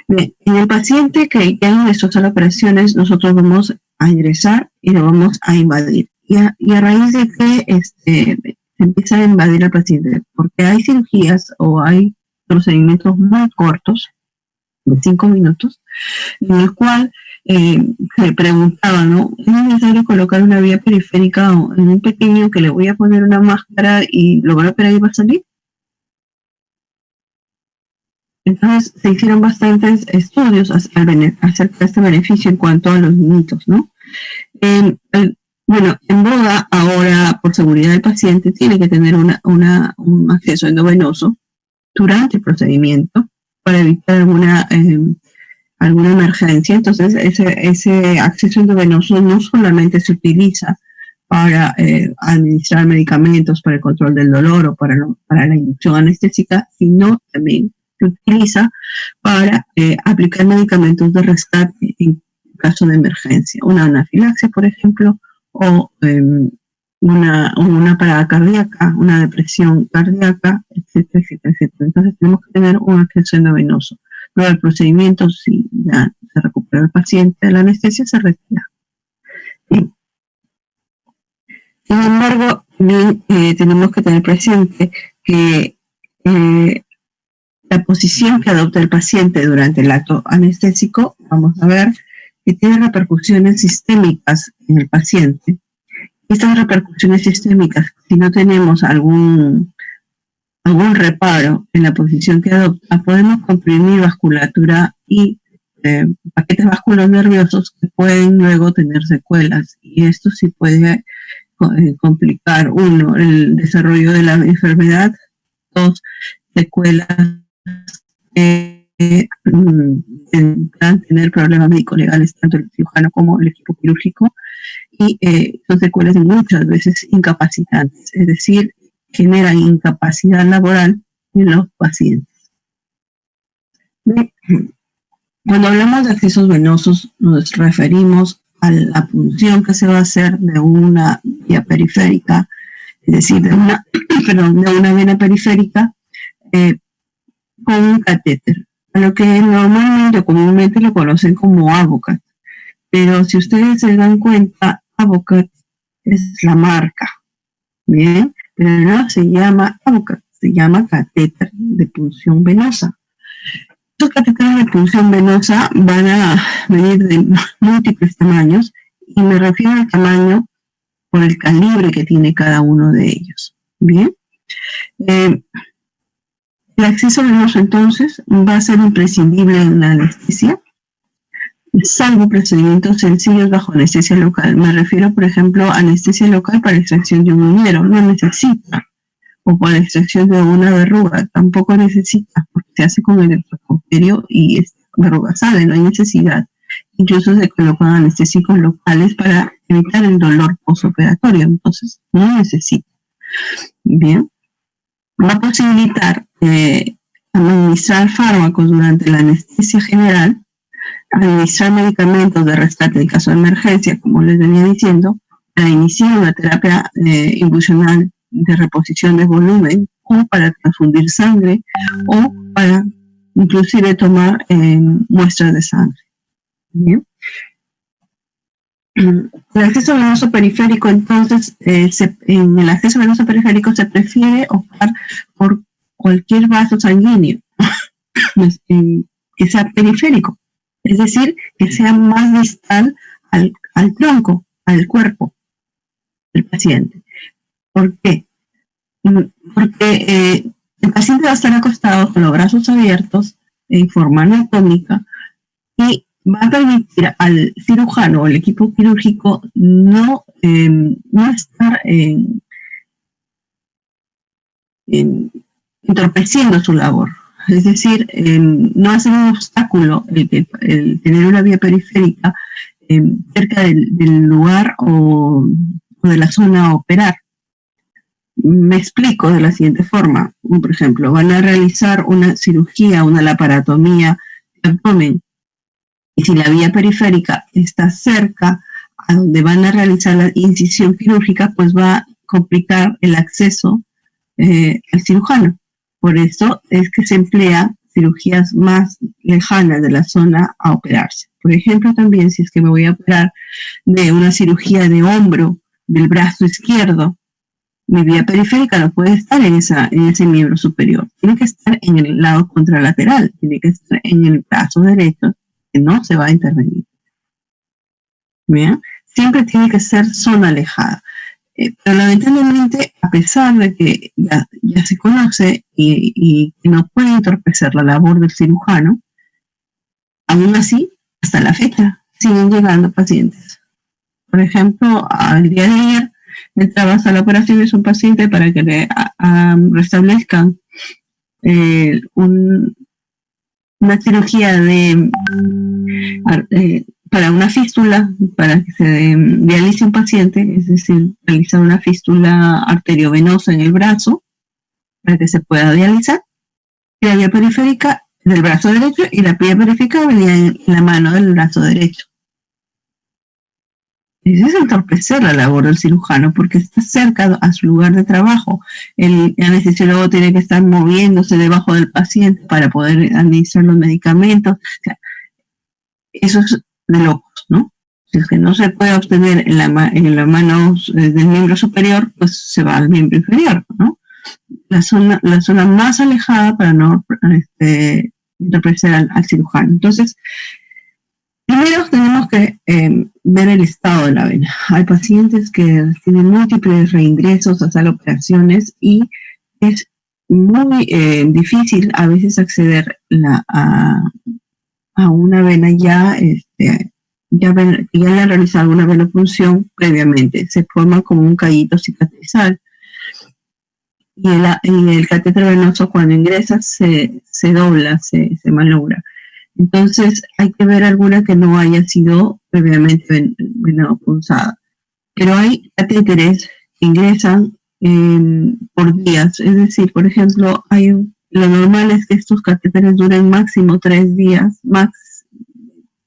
Bien, en el paciente que ya ingresó a las operaciones, nosotros vamos a ingresar y lo vamos a invadir. Y a raíz de que se empieza a invadir al paciente, porque hay cirugías o hay procedimientos muy cortos, de 5 minutos, en el cual se preguntaba, ¿no? ¿Es necesario colocar una vía periférica en un pequeño que le voy a poner una máscara y lo voy a operar y va a salir? Entonces se hicieron bastantes estudios acerca de este beneficio en cuanto a los niñitos, ¿no? Bueno, en boga ahora, por seguridad del paciente, tiene que tener un acceso endovenoso durante el procedimiento para evitar alguna emergencia. Entonces, ese acceso endovenoso no solamente se utiliza para administrar medicamentos para el control del dolor o para la inducción anestésica, sino también se utiliza para aplicar medicamentos de rescate en caso de emergencia, una anafilaxia, por ejemplo, o una parada cardíaca, una depresión cardíaca, etcétera, etcétera, etcétera. Entonces tenemos que tener un acceso endovenoso. Luego del procedimiento, si ya se recupera el paciente de la anestesia, se retira. Y, sin embargo, también tenemos que tener presente que la posición que adopta el paciente durante el acto anestésico, vamos a ver, que tiene repercusiones sistémicas en el paciente. Estas repercusiones sistémicas, si no tenemos algún reparo en la posición que adopta, podemos comprimir vasculatura y paquetes vasculares nerviosos que pueden luego tener secuelas. Y esto sí puede complicar, uno, el desarrollo de la enfermedad, dos, secuelas puedan tener problemas médico-legales, tanto el cirujano como el equipo quirúrgico, y son secuelas muchas veces incapacitantes, es decir, generan incapacidad laboral en los pacientes. Cuando hablamos de accesos venosos, nos referimos a la punción que se va a hacer de una vía periférica, es decir, de una vena periférica con un catéter, a lo que normalmente o comúnmente lo conocen como Avocat. Pero si ustedes se dan cuenta, Avocat es la marca, ¿bien? Pero no se llama Avocat, se llama catéter de punción venosa. Estos catéteres de punción venosa van a venir de múltiples tamaños y me refiero al tamaño por el calibre que tiene cada uno de ellos, ¿bien? El acceso venoso entonces va a ser imprescindible en la anestesia, salvo procedimientos sencillos bajo anestesia local. Me refiero, por ejemplo, a anestesia local para extracción de un uñero, no necesita, o para extracción de una verruga, tampoco necesita, porque se hace con el electrocauterio y esta verruga sale, no hay necesidad. Incluso se colocan anestésicos locales para evitar el dolor postoperatorio, entonces no necesita. Bien, va a posibilitar administrar fármacos durante la anestesia general, administrar medicamentos de rescate en caso de emergencia, como les venía diciendo, para iniciar una terapia infusional de reposición de volumen, o para transfundir sangre, o para inclusive tomar muestras de sangre. Bien. El acceso venoso periférico, entonces, en el acceso venoso periférico se prefiere optar por cualquier vaso sanguíneo que sea periférico, es decir, que sea más distal al tronco, al cuerpo del paciente. ¿Por qué? Porque el paciente va a estar acostado con los brazos abiertos en forma anatómica y va a permitir al cirujano o el equipo quirúrgico no estar entorpeciendo su labor. Es decir, no hacer un obstáculo el tener una vía periférica cerca del lugar o de la zona a operar. Me explico de la siguiente forma. Por ejemplo, van a realizar una cirugía, una laparotomía de abdomen, y si la vía periférica está cerca a donde van a realizar la incisión quirúrgica, pues va a complicar el acceso al cirujano. Por eso es que se cirugías más lejanas de la zona a operarse. Por ejemplo, también si es que me voy a operar de una cirugía de hombro del brazo izquierdo, mi vía periférica no puede estar en ese miembro superior, tiene que estar en el lado contralateral, tiene que estar en el brazo derecho, que no se va a intervenir. ¿Bien? Siempre tiene que ser zona alejada. Pero lamentablemente, a pesar de que ya se conoce y que no puede entorpecer la labor del cirujano, aún así, hasta la fecha, siguen llegando pacientes. Por ejemplo, al día de ayer, entraba a la operación de un paciente para que le restablezcan una cirugía para una fístula, para que se dialice un paciente, es decir, realizar una fístula arteriovenosa en el brazo para que se pueda dializar. Y la vía periférica del brazo derecho y la vía periférica venía en la mano del brazo derecho. Eso es entorpecer la labor del cirujano porque está cerca a su lugar de trabajo. El anestesiólogo tiene que estar moviéndose debajo del paciente para poder administrar los medicamentos. O sea, eso es de locos, ¿no? Si es que no se puede obtener en la mano del miembro superior, pues se va al miembro inferior, ¿no? La zona más alejada para no entorpecer al cirujano. Entonces, primero tenemos que ver el estado de la vena. Hay pacientes que tienen múltiples reingresos a sala de operaciones y es muy difícil a veces acceder a una vena ya le han realizado alguna venopunción previamente. Se forma como un callito cicatrizal. Y el catéter venoso cuando ingresa se dobla, se malogra. Entonces hay que ver alguna que no haya sido previamente venopunzada. Pero hay catéteres que ingresan por días. Es decir, por ejemplo, lo normal es que estos catéteres duren máximo 3 días,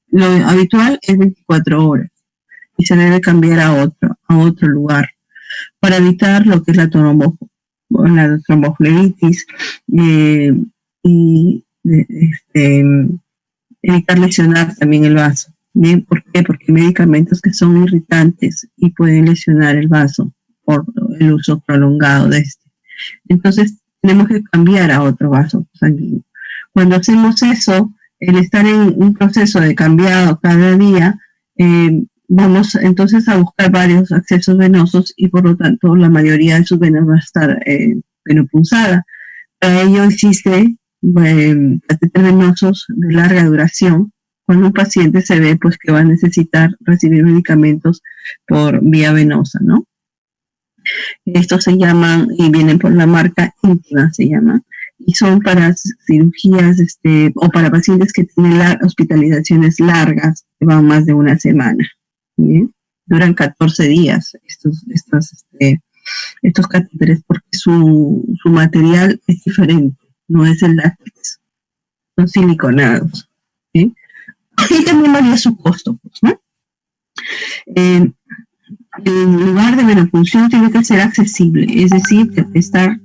lo habitual es 24 horas y se debe cambiar a otro lugar para evitar lo que es la tromboflebitis y evitar lesionar también el vaso. ¿Bien? ¿Por qué? Porque hay medicamentos que son irritantes y pueden lesionar el vaso por el uso prolongado de este. Entonces tenemos que cambiar a otro vaso sanguíneo. Cuando hacemos eso, el estar en un proceso de cambiado cada día, vamos entonces a buscar varios accesos venosos y por lo tanto la mayoría de sus venas va a estar venopunzada. Para ello existe catéteres venosos de larga duración, cuando un paciente se ve pues que va a necesitar recibir medicamentos por vía venosa, ¿no? Estos se llaman, y vienen por la marca Intima, se llama, y son para cirugías o para pacientes que tienen hospitalizaciones largas, que van más de una semana. ¿Bien? Duran 14 días estos catéteres porque su material es diferente, no es el látex, son siliconados. ¿Sí? Y también varía su costo, pues, ¿no? El lugar de venopunción tiene que ser accesible, es decir, que estar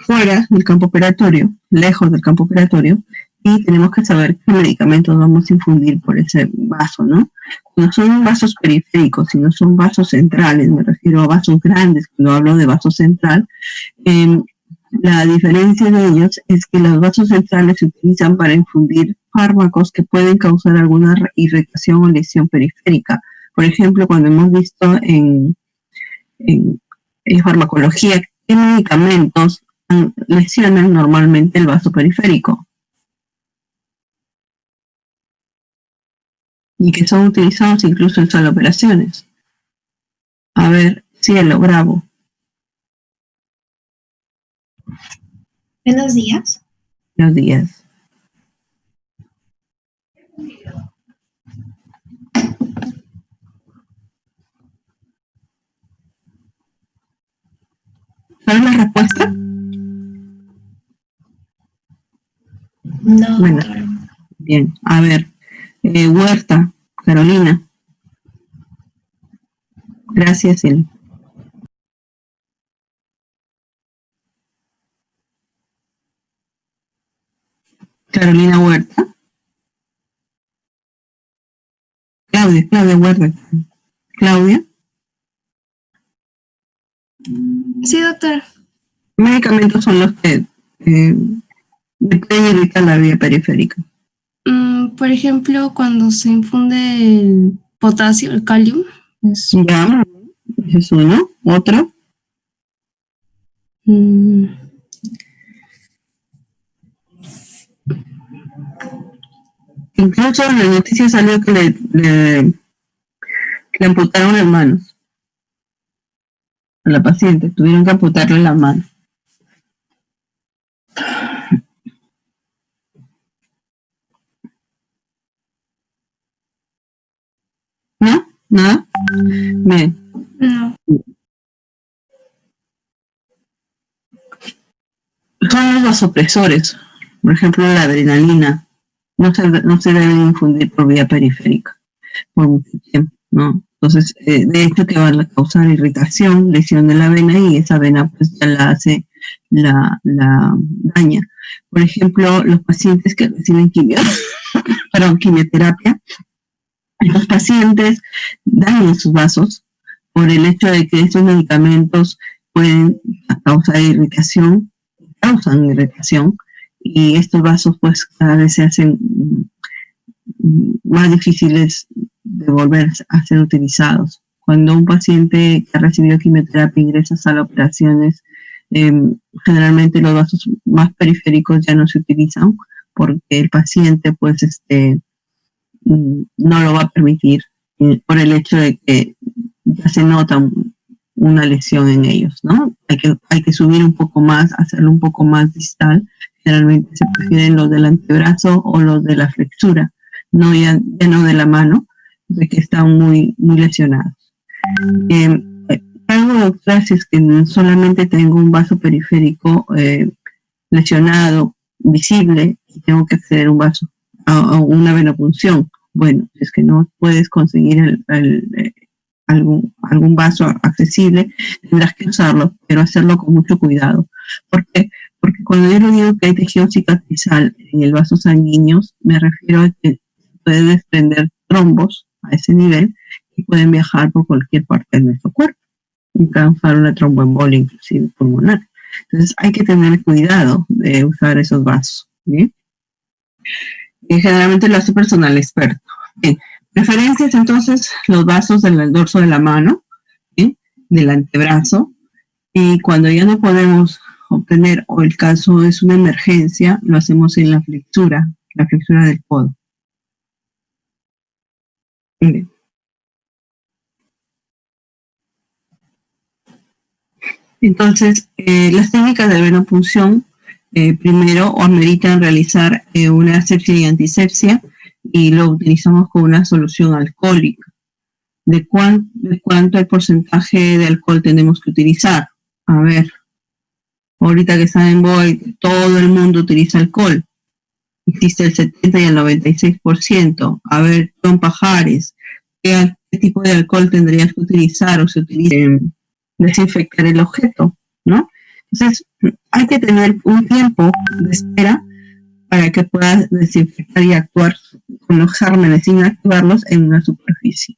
fuera del campo operatorio, lejos del campo operatorio, y tenemos que saber qué medicamentos vamos a infundir por ese vaso, ¿no? No son vasos periféricos, sino son vasos centrales, me refiero a vasos grandes, cuando hablo de vaso central. La diferencia de ellos es que los vasos centrales se utilizan para infundir fármacos que pueden causar alguna irritación o lesión periférica. Por ejemplo, cuando hemos visto en farmacología qué medicamentos lesionan normalmente el vaso periférico y que son utilizados incluso en sala de operaciones. A ver, cielo, bravo. Buenos días. Buenos días. ¿Sabes la respuesta? No. Bueno, bien. A ver, Huerta, Carolina. Gracias, cielo. Carolina Huerta. Claudia Huerta. Claudia. Sí, doctora. ¿Qué medicamentos son los que me pueden irritar la vía periférica? Por ejemplo, cuando se infunde el potasio, el calium. Ya, ese es uno. ¿Otro? Incluso en la noticia salió que le amputaron las manos a la paciente, tuvieron que amputarle las manos. ¿No? ¿Nada? Bien. No. Son los vasopresores, por ejemplo la adrenalina, no se deben infundir por vía periférica por mucho tiempo, ¿no? Entonces, de hecho que van a causar irritación, lesión de la vena, y esa vena pues ya la daña. Por ejemplo, los pacientes que reciben quimioterapia, los pacientes dañan sus vasos por el hecho de que estos medicamentos pueden causar irritación, y estos vasos pues cada vez se hacen más difíciles de volver a ser utilizados. Cuando un paciente que ha recibido quimioterapia ingresa a sala de operaciones, generalmente los vasos más periféricos ya no se utilizan porque el paciente pues no lo va a permitir por el hecho de que ya se nota una lesión en ellos, ¿no? Hay que subir un poco más, hacerlo un poco más distal. Generalmente se prefieren los del antebrazo o los de la flexura, ya no de la mano, de que están muy lesionados. Algo, doctora, si es que solamente tengo un vaso periférico lesionado, visible, y tengo que hacer un vaso a una venopunción. Bueno, si es que no puedes conseguir algún vaso accesible, tendrás que usarlo, pero hacerlo con mucho cuidado. ¿Por qué? Porque cuando yo le digo que hay tejido cicatrizal en el vaso sanguíneo, me refiero a que puede desprender trombos a ese nivel y pueden viajar por cualquier parte de nuestro cuerpo y causar una tromboembolia, inclusive pulmonar. Entonces hay que tener cuidado de usar esos vasos, ¿sí? Y generalmente lo hace personal experto. Bien. Preferencias, entonces, los vasos del dorso de la mano, ¿sí? Del antebrazo, y cuando ya no podemos obtener, o el caso es una emergencia, lo hacemos en la flexura del codo. Bien. Entonces, las técnicas de venopunción primero ameritan realizar una asepsia y antisepsia, y lo utilizamos con una solución alcohólica. ¿De cuánto el porcentaje de alcohol tenemos que utilizar? A ver, ahorita que está en boga, todo el mundo utiliza alcohol. Existe el 70 y el 96%. A ver, John Pajares, ¿qué tipo de alcohol tendrías que utilizar o se utiliza? Desinfectar el objeto, ¿no? Entonces, hay que tener un tiempo de espera para que puedas desinfectar y actuar con los gérmenes sin activarlos en una superficie.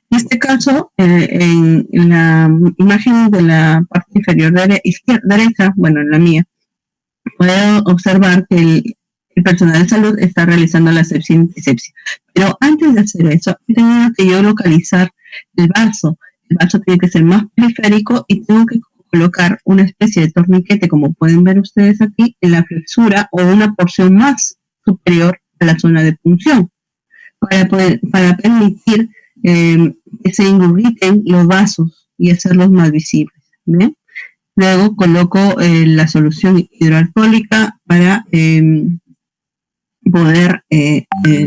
En este caso, en la imagen de la parte inferior derecha, bueno, en la mía, puedo observar que el personal de salud está realizando la asepsia y antisepsia. Pero antes de hacer eso, he tenido que yo localizar el vaso. El vaso tiene que ser más periférico y tengo que colocar una especie de torniquete, como pueden ver ustedes aquí, en la flexura o una porción más superior a la zona de punción, para permitir que se ingurgiten los vasos y hacerlos más visibles, ¿bien? Luego coloco la solución hidroalcohólica para poder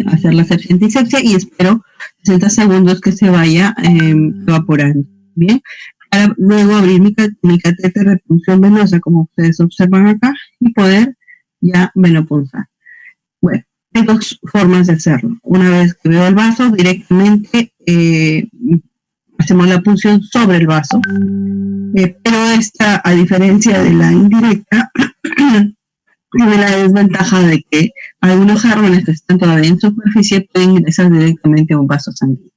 hacer la asepsia antisepsia, y espero 60 segundos que se vaya evaporando, ¿bien? Para luego abrir mi catéter de punción venosa, como ustedes observan acá, y poder ya venopunzar. Bueno, hay dos formas de hacerlo. Una vez que veo el vaso, directamente hacemos la punción sobre el vaso, pero esta, a diferencia de la indirecta, tiene la desventaja de que Algunos gérmenes que están todavía en superficie pueden ingresar directamente a un vaso sanguíneo.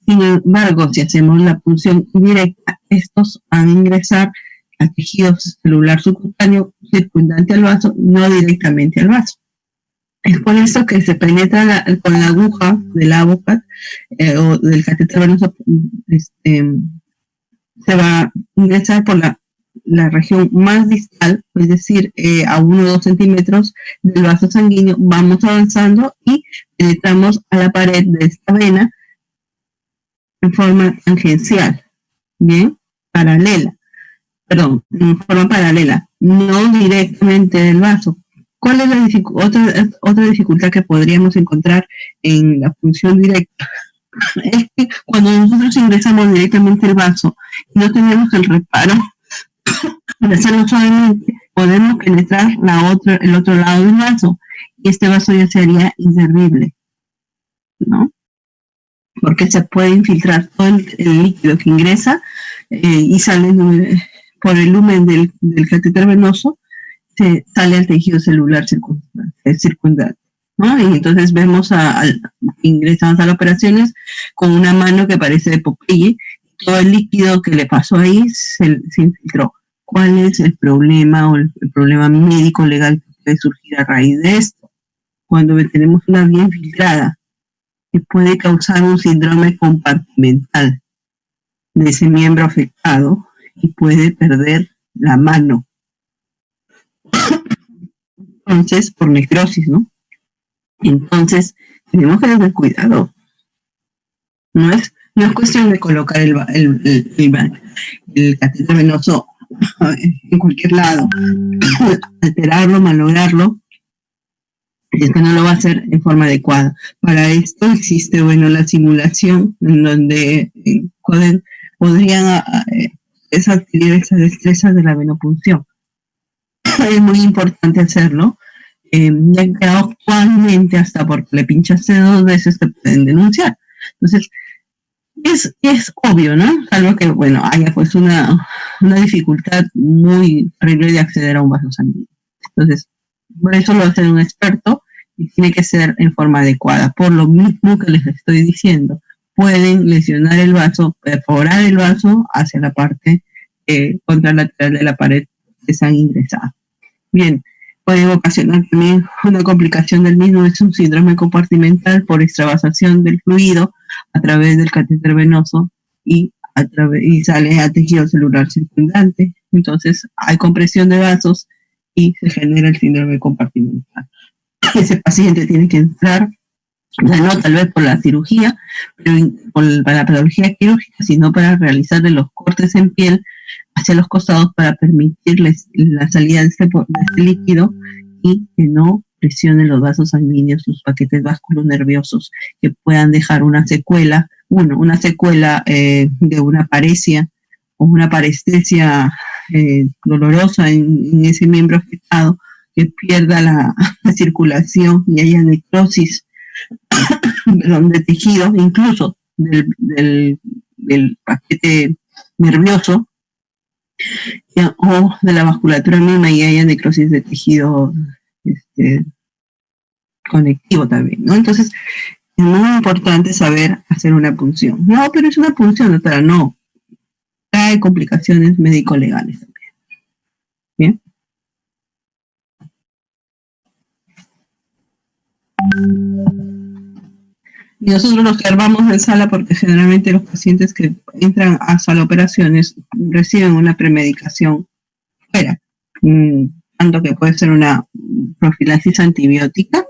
Sin embargo, si hacemos la punción directa, estos van a ingresar al tejido celular subcutáneo circundante al vaso, no directamente al vaso. Es por eso que se penetra con la aguja de la boca o del catéter venoso, se va a ingresar por la región más distal, es decir, a 1 o 2 centímetros del vaso sanguíneo. Vamos avanzando y penetramos a la pared de esta vena en forma tangencial, bien, paralela, perdón, en forma paralela, no directamente del vaso. ¿Cuál es la otra dificultad que podríamos encontrar en la punción directa? Es que cuando nosotros ingresamos directamente al vaso y no tenemos el reparo de hacerlo suavemente, podemos penetrar el otro lado del vaso y este vaso ya sería inservible, ¿no? Porque se puede infiltrar todo el líquido que ingresa y sale por el lumen del catéter venoso, se sale al tejido celular circundante, ¿no? Y entonces vemos ingresamos a las operaciones con una mano que parece de Popeye, todo el líquido que le pasó ahí se infiltró. ¿Cuál es el problema o el problema médico legal que puede surgir a raíz de esto? Cuando tenemos una vía infiltrada, que puede causar un síndrome compartimental de ese miembro afectado y puede perder la mano. Entonces, por necrosis, ¿no? Entonces, tenemos que tener cuidado. No es cuestión de colocar el catéter venoso en cualquier lado, alterarlo, malograrlo, y es que no lo va a hacer en forma adecuada. Para esto existe, la simulación en donde podrían adquirir esas destrezas de la venopunción. Es muy importante hacerlo, ya que actualmente hasta porque le pinchaste 2 veces te pueden denunciar. Entonces, es obvio, ¿no? Salvo que, haya pues una dificultad muy terrible de acceder a un vaso sanguíneo. Entonces, por eso lo hace un experto y tiene que ser en forma adecuada. Por lo mismo que les estoy diciendo, pueden lesionar el vaso, perforar el vaso hacia la parte contralateral de la pared que se han ingresado. Bien, puede ocasionar también una complicación del mismo, es un síndrome compartimental por extravasación del fluido a través del catéter venoso y sale al tejido celular circundante. Entonces hay compresión de vasos y se genera el síndrome compartimental. Ese paciente tiene que entrar, ya no tal vez por la cirugía, pero para la patología quirúrgica, sino para realizarle los cortes en piel hacia los costados para permitirles la salida de este líquido y que no presione los vasos sanguíneos, los paquetes vasculonerviosos, que puedan dejar una secuela de una paresia o una parestesia dolorosa en ese miembro afectado, que pierda la circulación y haya necrosis de tejido, incluso del paquete nervioso o de la vasculatura misma, y haya necrosis de tejido conectivo también, ¿no? Entonces, es muy importante saber hacer una punción. No, pero es una punción, doctora, no. Trae complicaciones médico-legales también. ¿Bien? Y nosotros nos quedamos en sala porque generalmente los pacientes que entran a sala de operaciones reciben una premedicación fuera, tanto que puede ser una profilaxis antibiótica.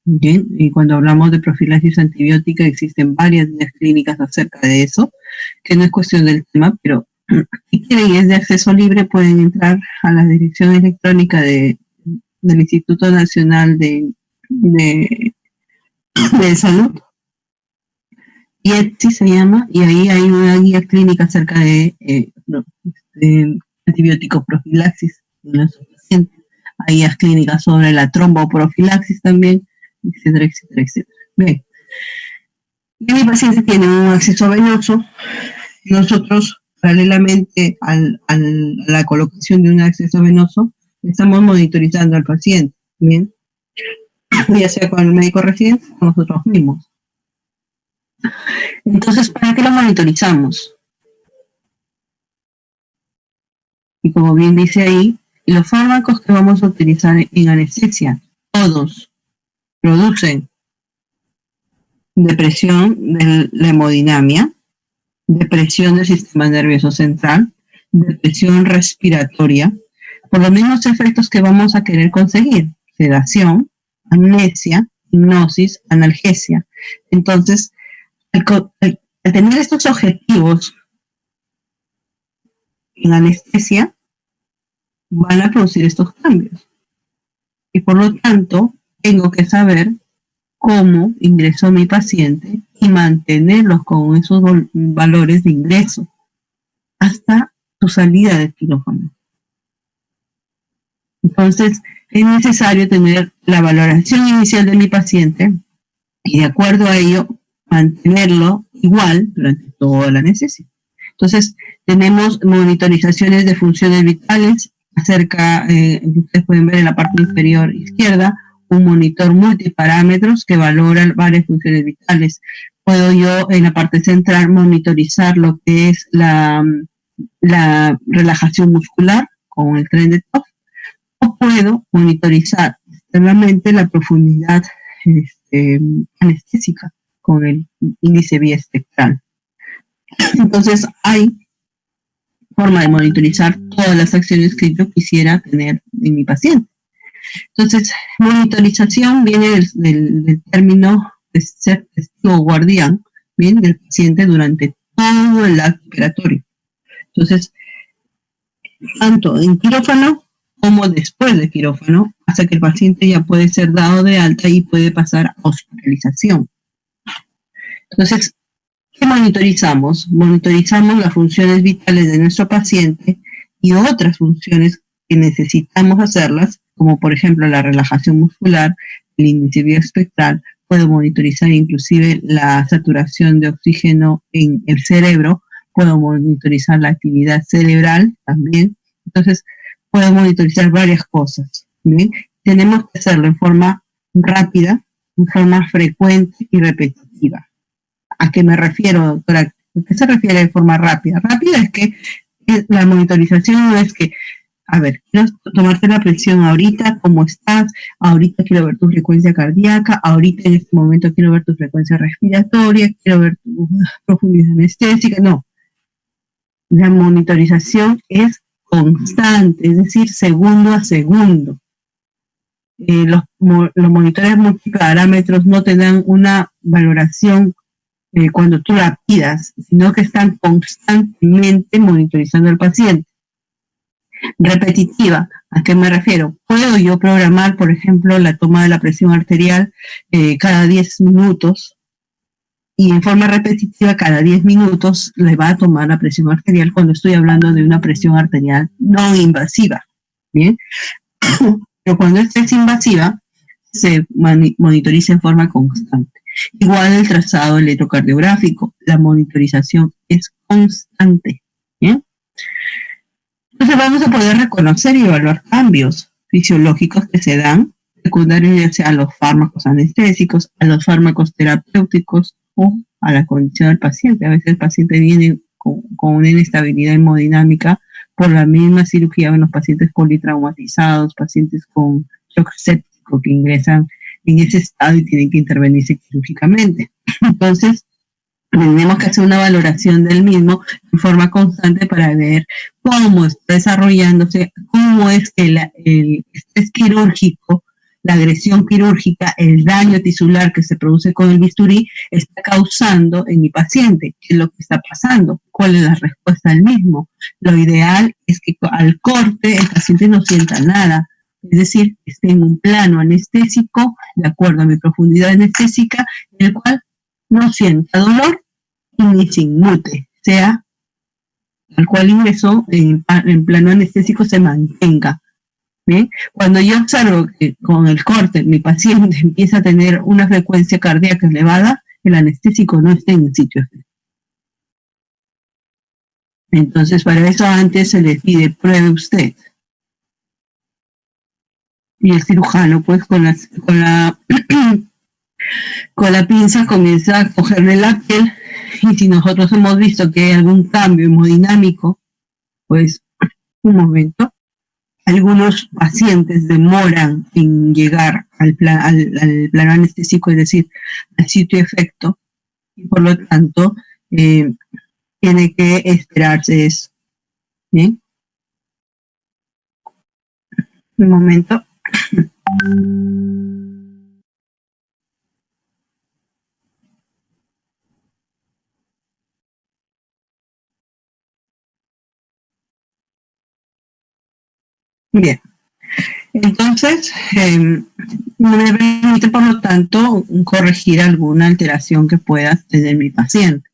Bien, y cuando hablamos de profilaxis antibiótica existen varias guías clínicas acerca de eso, que no es cuestión del tema, pero si quieren y es de acceso libre, pueden entrar a la dirección electrónica del Instituto Nacional de Salud, IETSI se llama, y ahí hay una guía clínica acerca de antibiótico profilaxis en nuestros pacientes. Hay guías clínicas sobre la tromboprofilaxis también, etcétera, etcétera, etcétera. Bien. Y mi paciente tiene un acceso venoso, y nosotros, paralelamente a la colocación de un acceso venoso, estamos monitorizando al paciente. Bien. ya sea con el médico residente o nosotros mismos. Entonces, ¿para qué lo monitorizamos? Y como bien dice ahí, los fármacos que vamos a utilizar en anestesia, todos producen depresión de la hemodinamia, depresión del sistema nervioso central, depresión respiratoria, por los mismos efectos que vamos a querer conseguir: sedación, amnesia, hipnosis, analgesia. Entonces, al tener estos objetivos en anestesia, van a producir estos cambios. Y por lo tanto, tengo que saber cómo ingresó mi paciente y mantenerlos con esos valores de ingreso hasta su salida del quirófano. Entonces, es necesario tener la valoración inicial de mi paciente y, de acuerdo a ello, mantenerlo igual durante toda la anestesia. Entonces, tenemos monitorizaciones de funciones vitales acerca, ustedes pueden ver en la parte inferior izquierda, un monitor multiparámetros que valora varias funciones vitales. Puedo yo en la parte central monitorizar lo que es la relajación muscular con el tren de Toff, o puedo monitorizar externamente la profundidad anestésica con el índice biespectral. Entonces hay forma de monitorizar todas las acciones que yo quisiera tener en mi paciente. Entonces, monitorización viene del término de ser testigo guardián, ¿bien?, del paciente durante todo el acto operatorio. Entonces, tanto en quirófano como después de quirófano, hasta que el paciente ya puede ser dado de alta y puede pasar a hospitalización. Entonces, ¿qué monitorizamos? Monitorizamos las funciones vitales de nuestro paciente y otras funciones que necesitamos hacerlas, como por ejemplo la relajación muscular, el índice bioespectral. Puedo monitorizar inclusive la saturación de oxígeno en el cerebro, puedo monitorizar la actividad cerebral también. Entonces, puedo monitorizar varias cosas, ¿bien? Tenemos que hacerlo en forma rápida, en forma frecuente y repetitiva. ¿A qué me refiero, doctora? ¿A qué se refiere de forma rápida? Rápida es que la monitorización no es que, a ver, quiero tomarte la presión ahorita, ¿cómo estás? Ahorita quiero ver tu frecuencia cardíaca, ahorita en este momento quiero ver tu frecuencia respiratoria, quiero ver tu profundidad anestésica. No. La monitorización es constante, es decir, segundo a segundo. Los monitores multiparámetros no te dan una valoración cuando tú la pidas, sino que están constantemente monitorizando al paciente. Repetitiva, ¿a qué me refiero? Puedo yo programar, por ejemplo, la toma de la presión arterial cada 10 minutos, y en forma repetitiva cada 10 minutos le va a tomar la presión arterial cuando estoy hablando de una presión arterial no invasiva, ¿bien? Pero cuando esta es invasiva, se monitoriza en forma constante. Igual el trazado electrocardiográfico, la monitorización es constante, ¿bien? Entonces vamos a poder reconocer y evaluar cambios fisiológicos que se dan secundarios, ya sea a los fármacos anestésicos, a los fármacos terapéuticos o a la condición del paciente. A veces el paciente viene con una inestabilidad hemodinámica por la misma cirugía en los pacientes politraumatizados, pacientes con shock séptico que ingresan en ese estado y tienen que intervenirse quirúrgicamente. Entonces, tenemos que hacer una valoración del mismo en forma constante para ver cómo está desarrollándose, cómo es que el estrés quirúrgico, la agresión quirúrgica, el daño tisular que se produce con el bisturí está causando en mi paciente. ¿Qué es lo que está pasando? ¿Cuál es la respuesta del mismo? Lo ideal es que al corte el paciente no sienta nada, es decir, esté en un plano anestésico de acuerdo a mi profundidad anestésica, en el cual no sienta dolor y ni se inmute, sea al cual ingresó en plano anestésico se mantenga. ¿Bien? Cuando yo observo que con el corte mi paciente empieza a tener una frecuencia cardíaca elevada, el anestésico no está en el sitio. Entonces, para eso antes se le pide pruebe usted. Y el cirujano, pues, con la con la pinza comienza a cogerle la piel, y si nosotros hemos visto que hay algún cambio hemodinámico, pues un momento, algunos pacientes demoran en llegar al plano anestésico, es decir, al sitio de efecto, y por lo tanto tiene que esperarse eso. ¿Bien? Un momento. Bien, entonces me permite, por lo tanto, corregir alguna alteración que pueda tener mi paciente.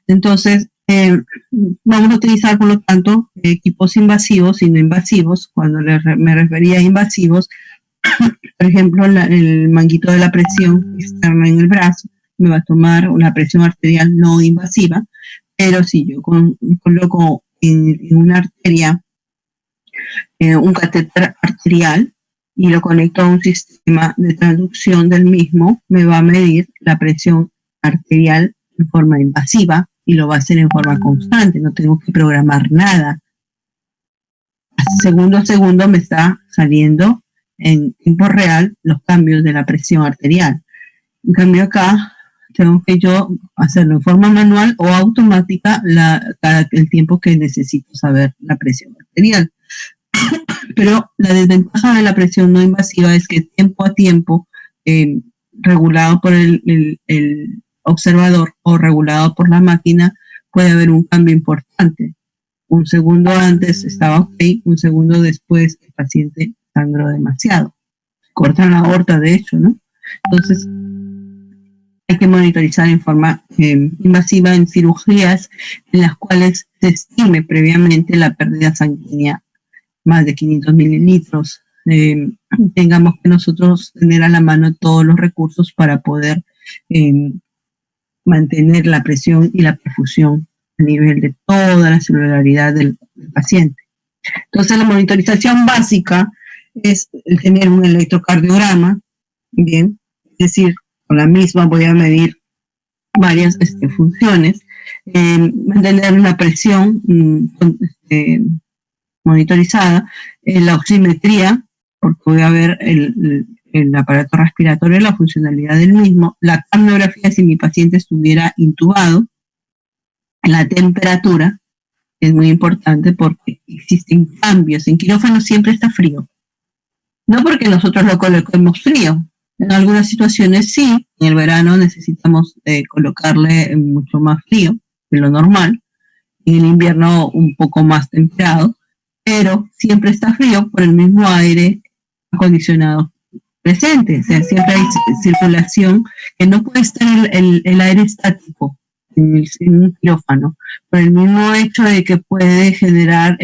Entonces, vamos a utilizar, por lo tanto, equipos invasivos y no invasivos. Cuando me refería a invasivos, por ejemplo, el manguito de la presión externa en el brazo me va a tomar una presión arterial no invasiva, pero si yo coloco en una arteria un catéter arterial y lo conecto a un sistema de transducción del mismo, me va a medir la presión arterial en forma invasiva y lo va a hacer en forma constante, no tengo que programar nada. Segundo a segundo me está saliendo en tiempo real los cambios de la presión arterial. En cambio acá tengo que yo hacerlo en forma manual o automática cada el tiempo que necesito saber la presión arterial. Pero la desventaja de la presión no invasiva es que tiempo a tiempo, regulado por el observador o regulado por la máquina, puede haber un cambio importante. Un segundo antes estaba ok, un segundo después el paciente sangró demasiado. Cortan la aorta, de hecho, ¿no? Entonces, hay que monitorizar en forma invasiva en cirugías en las cuales se estime previamente la pérdida sanguínea más de 500 mililitros. Tengamos que nosotros tener a la mano todos los recursos para poder mantener la presión y la perfusión a nivel de toda la celularidad del paciente. Entonces, la monitorización básica es el tener un electrocardiograma, bien, es decir, con la misma voy a medir varias funciones, mantener una presión monitorizada, la oximetría, porque voy a ver el aparato respiratorio, la funcionalidad del mismo, la capnografía si mi paciente estuviera intubado, la temperatura, es muy importante porque existen cambios. En quirófano siempre está frío. No porque nosotros lo coloquemos frío. En algunas situaciones sí, en el verano necesitamos colocarle mucho más frío de lo normal. En el invierno un poco más templado, pero siempre está frío por el mismo aire acondicionado presente. O sea, siempre hay circulación, que no puede estar el aire estático en un quirófano, por el mismo hecho de que puede generar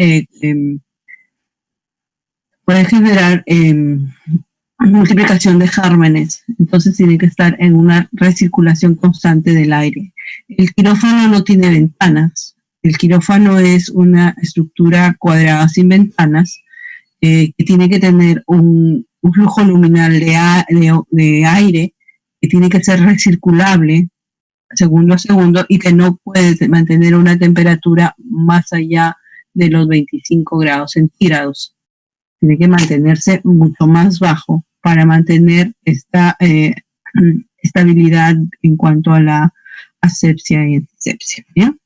multiplicación de gérmenes. Entonces tiene que estar en una recirculación constante del aire. El quirófano no tiene ventanas. El quirófano es una estructura cuadrada sin ventanas que tiene que tener un flujo luminal de aire que tiene que ser recirculable segundo a segundo y que no puede mantener una temperatura más allá de los 25 grados centígrados. Tiene que mantenerse mucho más bajo para mantener esta estabilidad en cuanto a la asepsia y antisepsia. ¿Bien?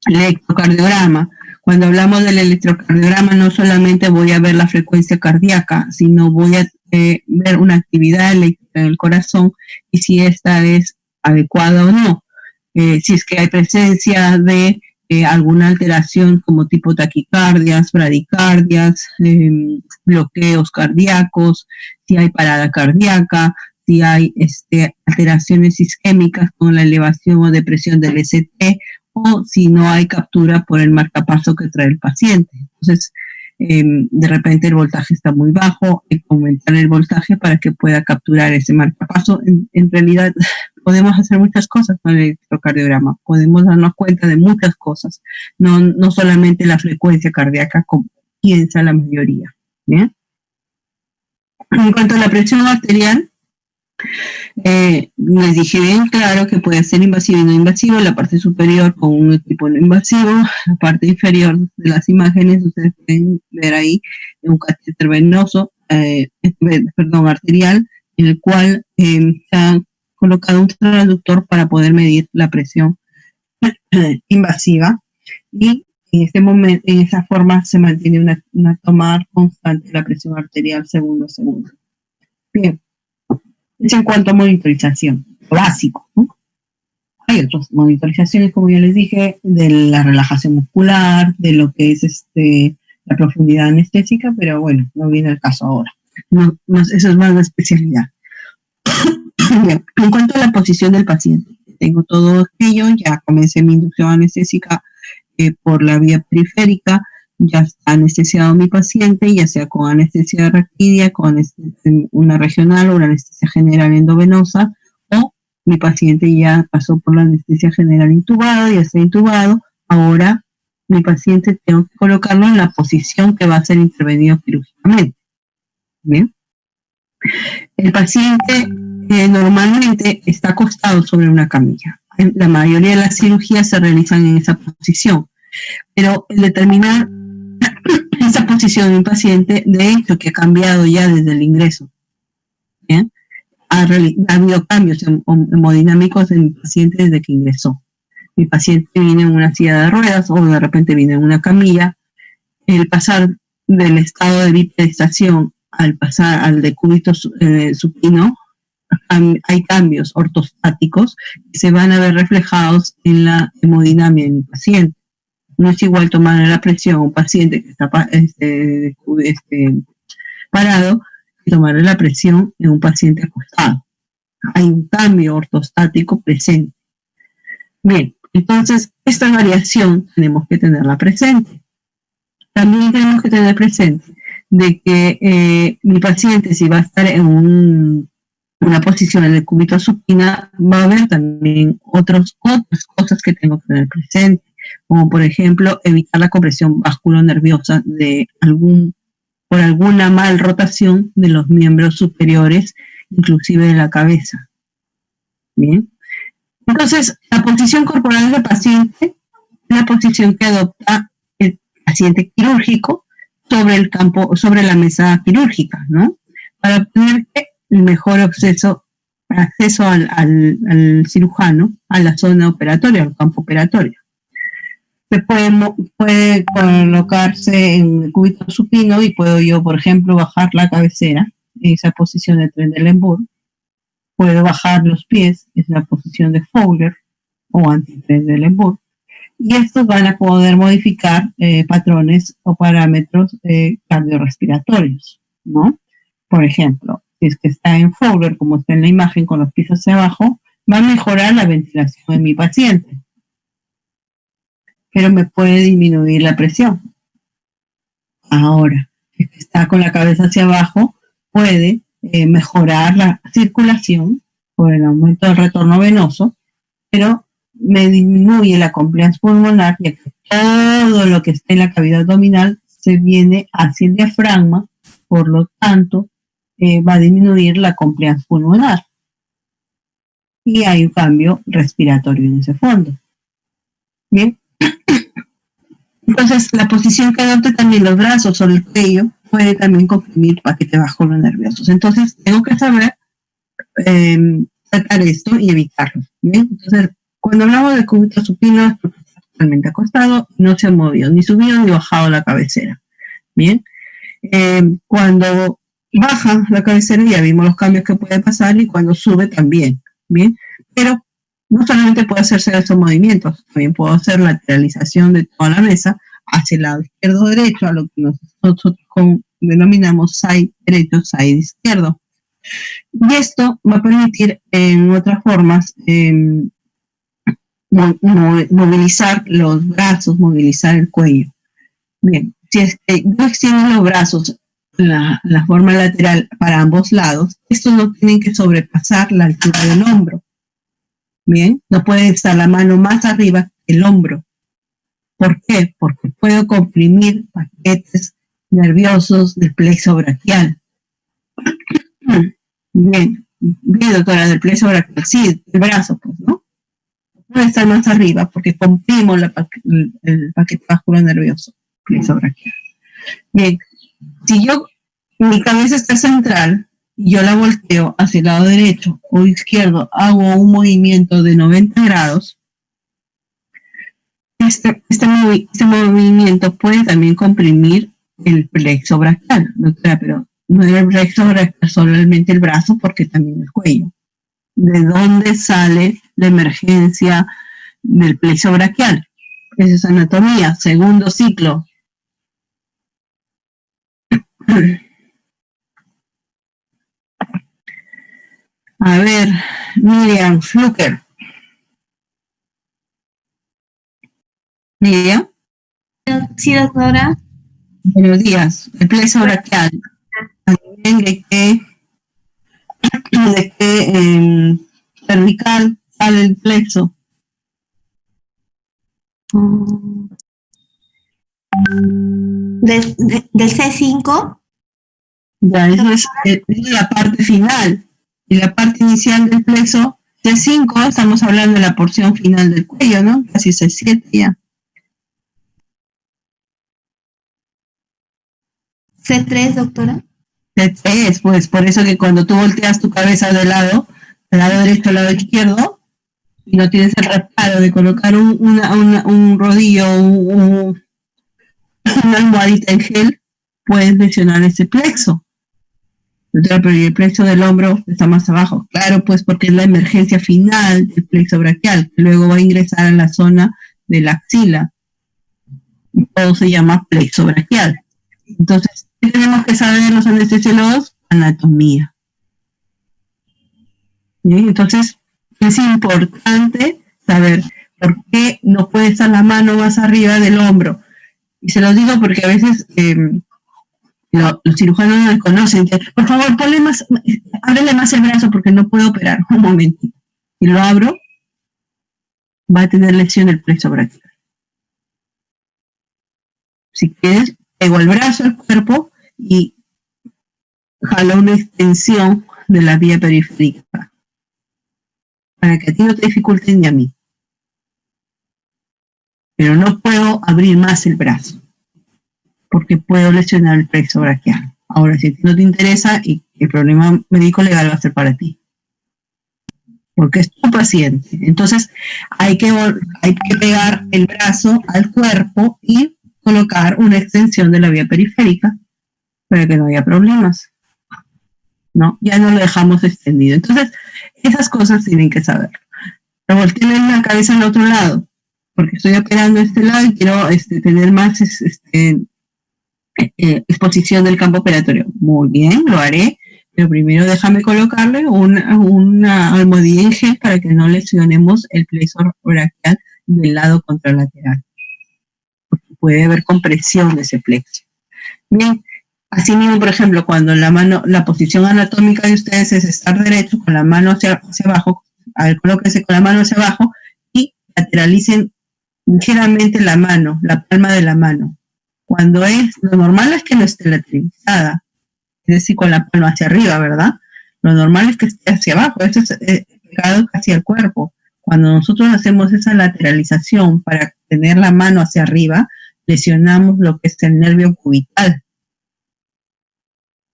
Electrocardiograma. Cuando hablamos del electrocardiograma no solamente voy a ver la frecuencia cardíaca, sino voy a ver una actividad eléctrica en el corazón y si esta es adecuada o no. Si es que hay presencia de alguna alteración como tipo taquicardias, bradicardias, bloqueos cardíacos, si hay parada cardíaca, si hay alteraciones isquémicas con la elevación o depresión del ST, o si no hay captura por el marcapaso que trae el paciente. Entonces, de repente el voltaje está muy bajo, hay que aumentar el voltaje para que pueda capturar ese marcapaso. En realidad, podemos hacer muchas cosas con el electrocardiograma, podemos darnos cuenta de muchas cosas, no solamente la frecuencia cardíaca como piensa la mayoría. ¿Bien? En cuanto a la presión arterial, Les dije bien claro que puede ser invasivo y no invasivo, la parte superior con un equipo no invasivo, la parte inferior de las imágenes, ustedes pueden ver ahí un catéter venoso, arterial, en el cual se ha colocado un traductor para poder medir la presión invasiva, y en este momento, en esa forma se mantiene una toma constante de la presión arterial segundo a segundo. Bien, es en cuanto a monitorización, básico, ¿no? Hay otras monitorizaciones, como ya les dije, de la relajación muscular, de lo que es la profundidad anestésica, pero bueno, no viene el caso ahora. No, eso es más de especialidad. Bien, en cuanto a la posición del paciente, tengo todo aquello, ya comencé mi inducción anestésica por la vía periférica, ya está anestesiado mi paciente, ya sea con anestesia raquídea, con una regional o una anestesia general endovenosa, o mi paciente ya pasó por la anestesia general intubada, ya está intubado, ahora mi paciente tengo que colocarlo en la posición que va a ser intervenido quirúrgicamente. Bien. El paciente normalmente está acostado sobre una camilla. La mayoría de las cirugías se realizan en esa posición, pero el determinar esa posición de un paciente, de hecho, que ha cambiado ya desde el ingreso, ¿bien? Ha habido cambios hemodinámicos en mi paciente desde que ingresó. Mi paciente viene en una silla de ruedas o de repente viene en una camilla. El pasar del estado de bipedestación al pasar al decúbito supino, hay cambios ortostáticos que se van a ver reflejados en la hemodinamia de mi paciente. No es igual tomar la presión a un paciente que está parado que tomar la presión en un paciente acostado. Hay un cambio ortostático presente. Bien, entonces esta variación tenemos que tenerla presente. También tenemos que tener presente de que mi paciente, si va a estar en una posición en el cúbito supina, va a haber también otras cosas que tengo que tener presente, como por ejemplo evitar la compresión vasculonerviosa por alguna mal rotación de los miembros superiores, inclusive de la cabeza. Bien. Entonces, la posición corporal del paciente es la posición que adopta el paciente quirúrgico sobre la mesa quirúrgica, ¿no? Para obtener el mejor acceso al cirujano, a la zona operatoria, al campo operatorio. Se puede colocarse en el cúbito supino y puedo yo, por ejemplo, bajar la cabecera, en esa posición de Trendelenburg. Puedo bajar los pies, es la posición de Fowler o anti-Trendelenburg. Y estos van a poder modificar patrones o parámetros cardiorrespiratorios, ¿no? Por ejemplo, si es que está en Fowler, como está en la imagen con los pies hacia abajo, va a mejorar la ventilación de mi paciente, pero me puede disminuir la presión. Ahora, si está con la cabeza hacia abajo, puede mejorar la circulación por el aumento del retorno venoso, pero me disminuye la compliance pulmonar, ya que todo lo que está en la cavidad abdominal se viene hacia el diafragma, por lo tanto, va a disminuir la compliance pulmonar. Y hay un cambio respiratorio en ese fondo. Bien. Entonces, la posición que adopte también los brazos sobre el cuello puede también comprimir paquete bajo los nerviosos. Entonces, tengo que saber tratar esto y evitarlo. ¿Bien? Entonces, cuando hablamos de cúbito supino, es porque está totalmente acostado, no se ha movido, ni subido ni bajado la cabecera. Bien. Cuando baja la cabecera ya vimos los cambios que puede pasar, y cuando sube también. Bien. Pero no solamente puedo hacerse esos movimientos, también puedo hacer lateralización de toda la mesa hacia el lado izquierdo o derecho, a lo que nosotros denominamos side derecho, side izquierdo. Y esto va a permitir en otras formas movilizar los brazos, movilizar el cuello. Bien, si es que yo extiendo los brazos la forma lateral para ambos lados, estos no tienen que sobrepasar la altura del hombro. Bien, no puede estar la mano más arriba que el hombro. ¿Por qué? Porque puedo comprimir paquetes nerviosos del plexo braquial. Bien, Bien, doctora, del plexo braquial, sí, el brazo, pues, ¿no? Puede estar más arriba porque comprimo el paquete vascular nervioso, plexo braquial. Bien, si mi cabeza está central y yo la volteo hacia el lado derecho o izquierdo, hago un movimiento de 90 grados, este movimiento puede también comprimir el plexo braquial, doctora, pero no es el plexo braquial solamente el brazo, porque también el cuello. ¿De dónde sale la emergencia del plexo braquial? Esa es anatomía, segundo ciclo. A ver, Miriam Fluker. Miriam. Sí, doctora. Buenos días. El plexo braquial. ¿De qué cervical sale el plexo? Del C5. Ya, eso es la parte final. Y la parte inicial del plexo C5, estamos hablando de la porción final del cuello, ¿no? Casi C7 ya. C3, doctora. C3, pues por eso que cuando tú volteas tu cabeza del lado derecho al lado izquierdo, y no tienes el reparo de colocar un rodillo, una almohadita en gel, puedes lesionar ese plexo. Pero el plexo del hombro está más abajo. Claro, pues porque es la emergencia final del plexo braquial, que luego va a ingresar a la zona de la axila. Y todo se llama plexo braquial. Entonces, ¿qué tenemos que saber los anestesiólogos? Anatomía. ¿Bien? Entonces, es importante saber por qué no puede estar la mano más arriba del hombro. Y se lo digo porque a veces los cirujanos no conocen. Por favor, ábrele más el brazo porque no puedo operar. Un momentito. Si lo abro, va a tener lesión del plexo braquial. Si quieres, pego el brazo al cuerpo y jalo una extensión de la vía periférica para que a ti no te dificulte ni a mí. Pero no puedo abrir más el brazo porque puedo lesionar el plexo braquial. Ahora, si a ti no te interesa, y el problema médico legal va a ser para ti, porque es tu paciente. Entonces, hay que pegar el brazo al cuerpo y colocar una extensión de la vía periférica para que no haya problemas. ¿No? Ya no lo dejamos extendido. Entonces, esas cosas tienen que saber. Revolteen la cabeza al otro lado, porque estoy operando este lado y quiero tener más exposición del campo operatorio. Muy bien, lo haré, pero primero déjame colocarle una almohadilla en gel para que no lesionemos el plexo braquial del lado contralateral, porque puede haber compresión de ese plexo. Bien, así mismo, por ejemplo, cuando la posición anatómica de ustedes es estar derecho con la mano hacia abajo, a ver, colóquense con la mano hacia abajo y lateralicen ligeramente la mano, la palma de la mano. Lo normal es que no esté lateralizada, es decir, con la palma hacia arriba, ¿verdad? Lo normal es que esté hacia abajo, esto es pegado casi al cuerpo. Cuando nosotros hacemos esa lateralización para tener la mano hacia arriba, lesionamos lo que es el nervio cubital.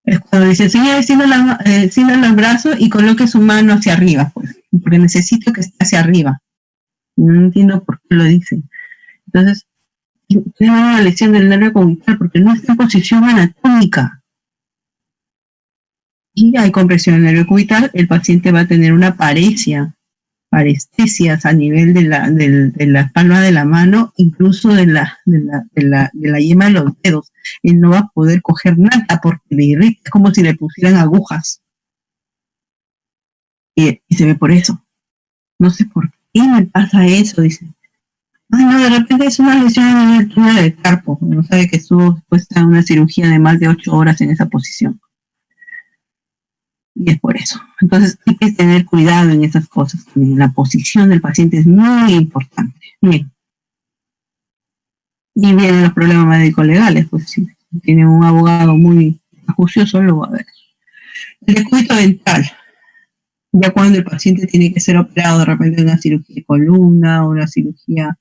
Es cuando dice, señor, extienda el brazo y coloque su mano hacia arriba, pues, porque necesito que esté hacia arriba. No entiendo por qué lo dicen. Entonces, es una lesión del nervio cubital porque no está en posición anatómica. Y hay compresión del nervio cubital, el paciente va a tener una parestesias a nivel de la palma de la mano, incluso de la yema de los dedos. Él no va a poder coger nada porque le irrita, es como si le pusieran agujas. Y se ve por eso. No sé por qué me pasa eso, dice. Ay, no, de repente es una lesión en el túnel del carpo. No sabe que estuvo expuesta a una cirugía de más de 8 horas en esa posición. Y es por eso. Entonces hay que tener cuidado en esas cosas también. La posición del paciente es muy importante. Bien. Y vienen los problemas médico-legales, pues si tiene un abogado muy acucioso, lo va a ver. El decúbito dental. Ya cuando el paciente tiene que ser operado, de repente una cirugía de columna, una cirugía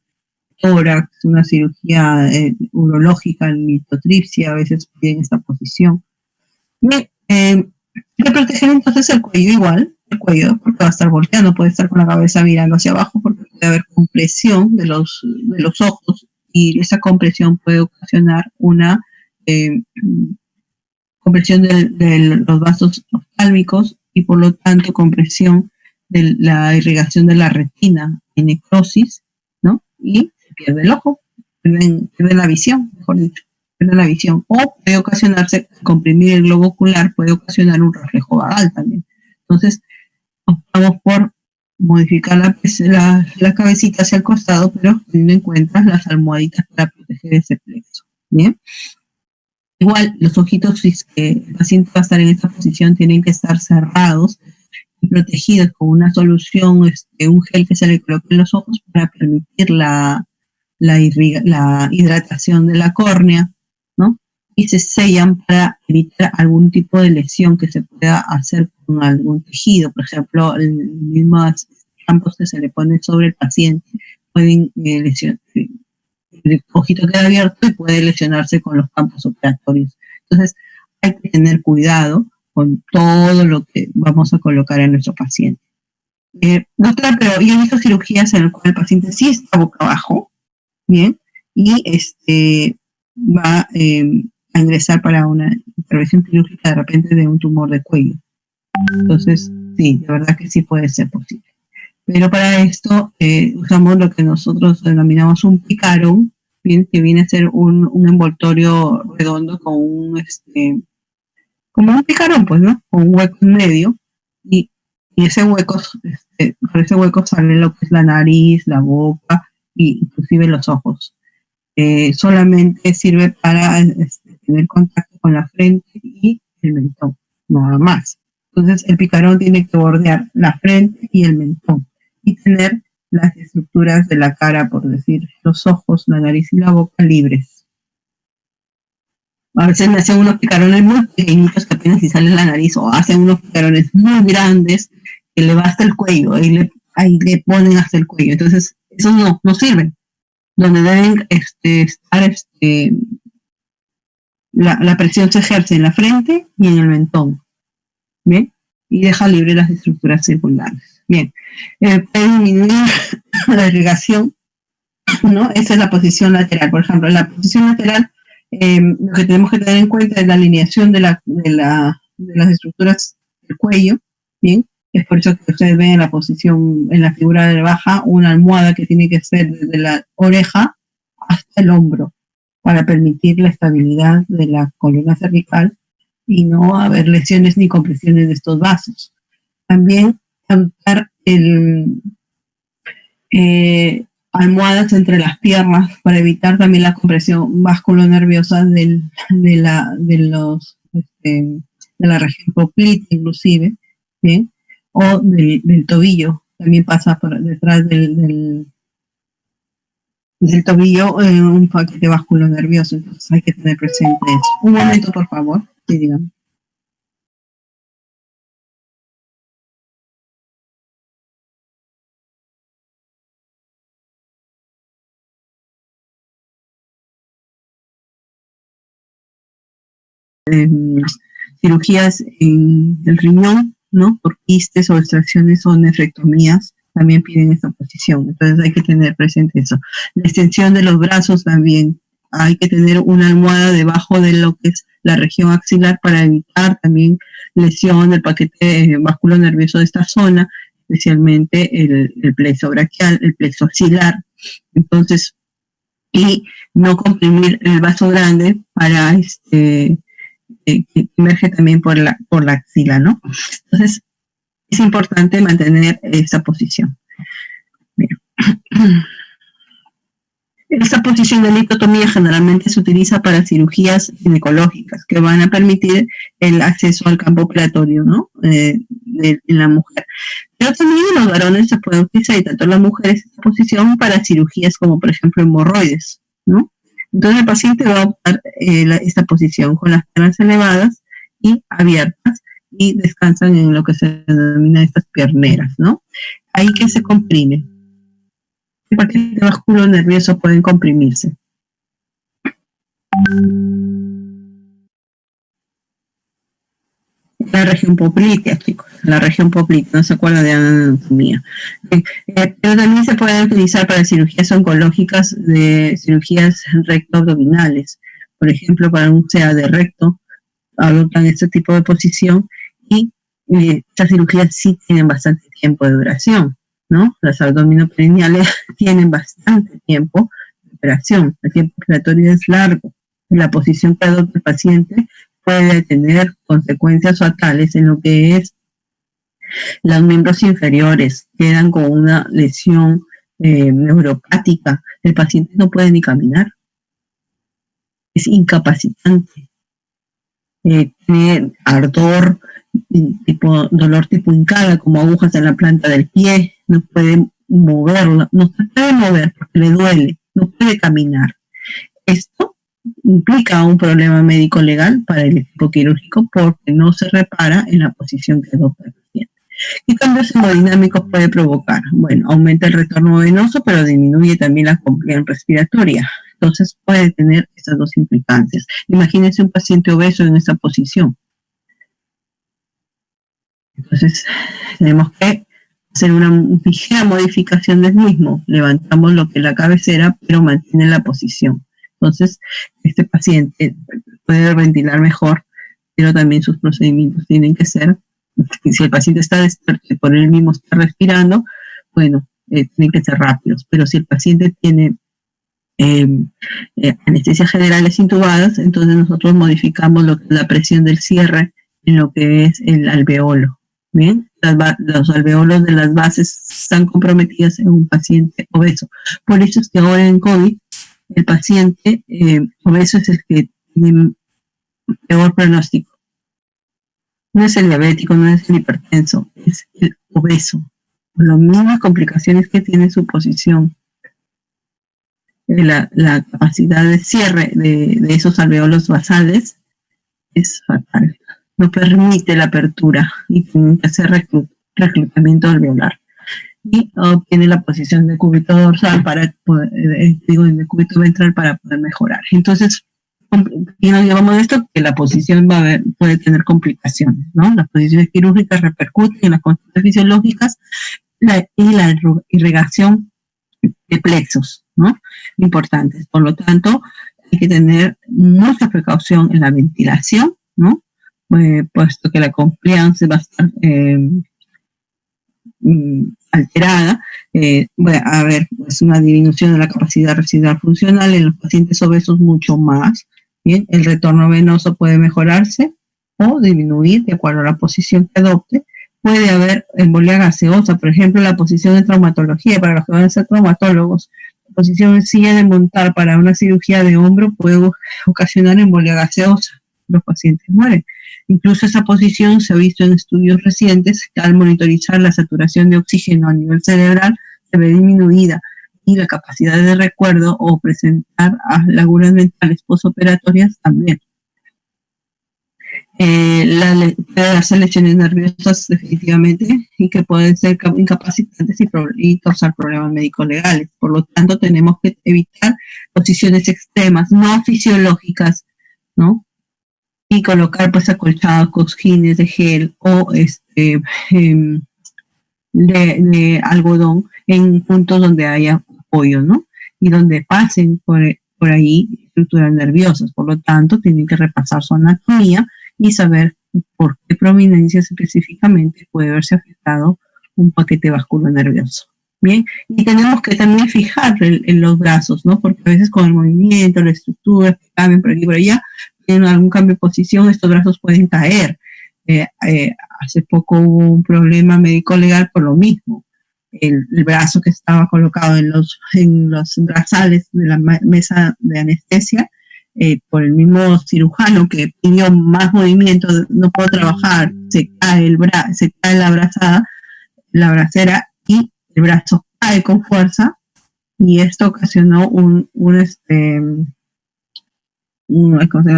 tórax, una cirugía urológica, en mitotripsia, a veces piden esta posición. Bien, hay que proteger entonces el cuello igual, el cuello, porque va a estar volteando, puede estar con la cabeza mirando hacia abajo, porque puede haber compresión de los ojos, y esa compresión puede ocasionar una compresión de los vasos oftálmicos y por lo tanto compresión de la irrigación de la retina, y necrosis, ¿no? Y se pierde el ojo, pierde la visión, mejor dicho, pierde la visión. O puede ocasionarse, comprimir el globo ocular puede ocasionar un reflejo vagal también. Entonces, optamos por modificar la cabecita hacia el costado, pero teniendo en cuenta las almohaditas para proteger ese plexo. Bien. Igual, los ojitos, si el paciente va a estar en esta posición, tienen que estar cerrados y protegidos con una solución, un gel que se le coloque en los ojos para permitir la hidratación de la córnea, ¿no? Y se sellan para evitar algún tipo de lesión que se pueda hacer con algún tejido. Por ejemplo, los mismos campos que se le ponen sobre el paciente pueden lesionar. El ojito queda abierto y puede lesionarse con los campos operatorios. Entonces, hay que tener cuidado con todo lo que vamos a colocar a nuestro paciente. Doctora, pero yo he visto cirugías en las cuales el paciente sí está boca abajo, bien, y va a ingresar para una intervención quirúrgica de repente de un tumor de cuello. Entonces, sí, de verdad que sí puede ser posible. Pero para esto usamos lo que nosotros denominamos un picarón, que viene a ser un envoltorio redondo con como un picarón, pues, ¿no? Con un hueco en medio, y ese hueco, por ese hueco sale lo que es la nariz, la boca, e inclusive los ojos. Solamente sirve para tener contacto con la frente y el mentón, nada más. Entonces el picarón tiene que bordear la frente y el mentón y tener las estructuras de la cara, por decir, los ojos, la nariz y la boca libres. A veces me hacen unos picarones muy pequeñitos que apenas si sale la nariz, o hacen unos picarones muy grandes que le va hasta el cuello, ahí le ponen hasta el cuello. Entonces, esos no sirven. Donde deben estar, la presión se ejerce en la frente y en el mentón. ¿Bien? Y deja libre las estructuras circulares. Bien, puede disminuir la irrigación, ¿no? Esa es la posición lateral. Por ejemplo, la posición lateral, lo que tenemos que tener en cuenta es la alineación de las estructuras del cuello, ¿bien? Es por eso que ustedes ven en la posición, en la figura de baja, una almohada que tiene que ser desde la oreja hasta el hombro, para permitir la estabilidad de la columna cervical y no haber lesiones ni compresiones de estos vasos. También adoptar almohadas entre las piernas para evitar también la compresión vasculonerviosa de la región poplite inclusive, ¿bien? O del tobillo, también pasa por detrás del tobillo un paquete vasculonervioso, entonces hay que tener presente eso. Un momento, por favor, sí, dígame. Cirugías en el riñón, ¿no? Por quistes o extracciones o nefrectomías, también piden esta posición. Entonces hay que tener presente eso. La extensión de los brazos también. Hay que tener una almohada debajo de lo que es la región axilar para evitar también lesión del paquete vasculonervioso de esta zona, especialmente el plexo braquial, el plexo axilar. Entonces, y no comprimir el vaso grande para que emerge también por la axila, ¿no? Entonces, es importante mantener esta posición. Bien. Esta posición de litotomía generalmente se utiliza para cirugías ginecológicas que van a permitir el acceso al campo operatorio, ¿no? En la mujer. Pero también en los varones se puede utilizar, y tanto las mujeres, esta posición para cirugías como, por ejemplo, hemorroides, ¿no? Entonces el paciente va a optar esta posición con las piernas elevadas y abiertas y descansan en lo que se denomina estas pierneras, ¿no? Ahí que se comprime. El paquete vascular nervioso pueden comprimirse. La región poplitea, chicos, la región poplitea, no se acuerdan de anatomía. Pero también se puede utilizar para cirugías oncológicas, de cirugías rectoabdominales. Por ejemplo, para un CA de recto, adoptan este tipo de posición y estas cirugías sí tienen bastante tiempo de duración, ¿no? Las abdominoperineales tienen bastante tiempo de operación, el tiempo operatorio es largo. La posición que adopta el paciente puede tener consecuencias fatales en lo que es los miembros inferiores, quedan con una lesión neuropática, el paciente no puede ni caminar, es incapacitante, tiene ardor, dolor tipo hincada, como agujas en la planta del pie, no puede moverlo, no se puede mover porque le duele, no puede caminar. Esto implica un problema médico legal para el equipo quirúrgico porque no se repara en la posición que adopta el paciente. ¿Qué cambios hemodinámicos puede provocar? Bueno, aumenta el retorno venoso, pero disminuye también la complicación respiratoria. Entonces puede tener estas dos implicancias. Imagínense un paciente obeso en esa posición. Entonces tenemos que hacer una ligera modificación del mismo. Levantamos lo que es la cabecera, pero mantiene la posición. Entonces, este paciente puede ventilar mejor, pero también sus procedimientos tienen que ser, si el paciente está despierto y por él mismo está respirando, bueno, tienen que ser rápidos. Pero si el paciente tiene anestesias generales intubadas, entonces nosotros modificamos la presión del cierre en lo que es el alveolo. Bien, los alveolos de las bases están comprometidos en un paciente obeso. Por eso es que ahora en COVID, el paciente obeso es el que tiene peor pronóstico. No es el diabético, no es el hipertenso, es el obeso. Con las mismas complicaciones que tiene su posición. La capacidad de cierre de esos alveolos basales es fatal. No permite la apertura y tiene que hacer reclutamiento alveolar. Y obtiene la posición de cúbito dorsal para poder, de cúbito ventral para poder mejorar. Entonces, ¿qué nos llevamos de esto? Que la posición puede tener complicaciones, ¿no? Las posiciones quirúrgicas repercuten en las constantes fisiológicas y la irrigación de plexos, ¿no? Importantes. Por lo tanto, hay que tener mucha precaución en la ventilación, ¿no? Puesto que la compliance va a estar alterada, va a haber pues, una disminución de la capacidad residual funcional en los pacientes obesos mucho más. Bien, el retorno venoso puede mejorarse o disminuir de acuerdo a la posición que adopte. Puede haber embolia gaseosa, por ejemplo, la posición de traumatología, para los que van a ser traumatólogos, la posición en silla de montar para una cirugía de hombro puede ocasionar embolia gaseosa. Los pacientes mueren. Incluso esa posición se ha visto en estudios recientes que al monitorizar la saturación de oxígeno a nivel cerebral se ve disminuida y la capacidad de recuerdo o presentar lagunas mentales postoperatorias también. Puede darse lesiones nerviosas definitivamente y que pueden ser incapacitantes y causar problemas médicos legales. Por lo tanto, tenemos que evitar posiciones extremas, no fisiológicas, ¿no? Y colocar pues acolchados, cojines de gel o de algodón en puntos donde haya apoyo, ¿no? Y donde pasen por ahí estructuras nerviosas. Por lo tanto, tienen que repasar su anatomía y saber por qué prominencias específicamente puede verse afectado un paquete vascular nervioso. Bien, y tenemos que también fijar en los brazos, ¿no? Porque a veces con el movimiento, la estructura, que cambian por aquí y por allá, tienen algún cambio de posición, estos brazos pueden caer. Hace poco hubo un problema médico legal por lo mismo. El brazo que estaba colocado en los brazales de la mesa de anestesia, por el mismo cirujano que pidió más movimiento, no puedo trabajar, se cae la bracera y el brazo cae con fuerza y esto ocasionó una